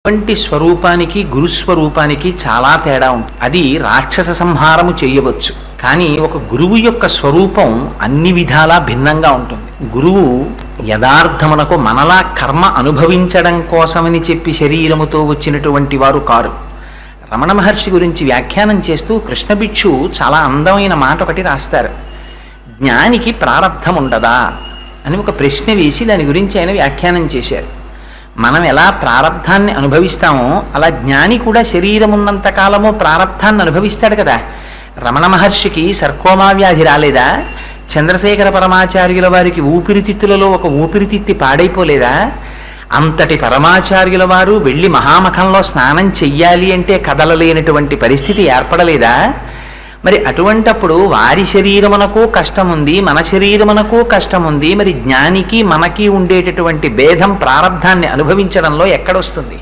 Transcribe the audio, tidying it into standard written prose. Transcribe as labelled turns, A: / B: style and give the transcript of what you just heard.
A: వంటి స్వరూపానికి గురుస్వరూపానికి చాలా తేడా ఉంటుంది. అది రాక్షస సంహారము చేయవచ్చు, కానీ ఒక గురువు యొక్క స్వరూపం అన్ని విధాలా భిన్నంగా ఉంటుంది. గురువు యథార్థమునకు మనలా కర్మ అనుభవించడం కోసమని చెప్పి శరీరముతో వచ్చినటువంటి వారు కారు. రమణ మహర్షి గురించి వ్యాఖ్యానం చేస్తూ కృష్ణభిక్షు చాలా అందమైన మాట ఒకటి రాస్తారు. జ్ఞానికి ప్రారబ్ధం ఉండదా అని ఒక ప్రశ్న వేసి దాని గురించి ఆయన వ్యాఖ్యానం చేశారు. మనం ఎలా ప్రారబ్ధాన్ని అనుభవిస్తామో అలా జ్ఞాని కూడా శరీరం ఉన్నంత కాలము ప్రారబ్ధాన్ని అనుభవిస్తాడు కదా. రమణ మహర్షికి సర్కోమా వ్యాధి రాలేదా? చంద్రశేఖర పరమాచార్యుల వారికి ఊపిరితిత్తులలో ఒక ఊపిరితిత్తి పాడైపోలేదా? అంతటి పరమాచార్యుల వారు వెళ్ళి మహామఖంలో స్నానం చెయ్యాలి అంటే కదలలేనటువంటి పరిస్థితి ఏర్పడలేదా? మరి అటువంటప్పుడు వారి శరీరమునకు కష్టం ఉంది, మన శరీరమునకు కష్టం ఉంది. మరి జ్ఞానికి మనకి ఉండేటటువంటి భేదం ప్రారబ్ధాన్ని అనుభవించడంలో ఎక్కడొస్తుంది?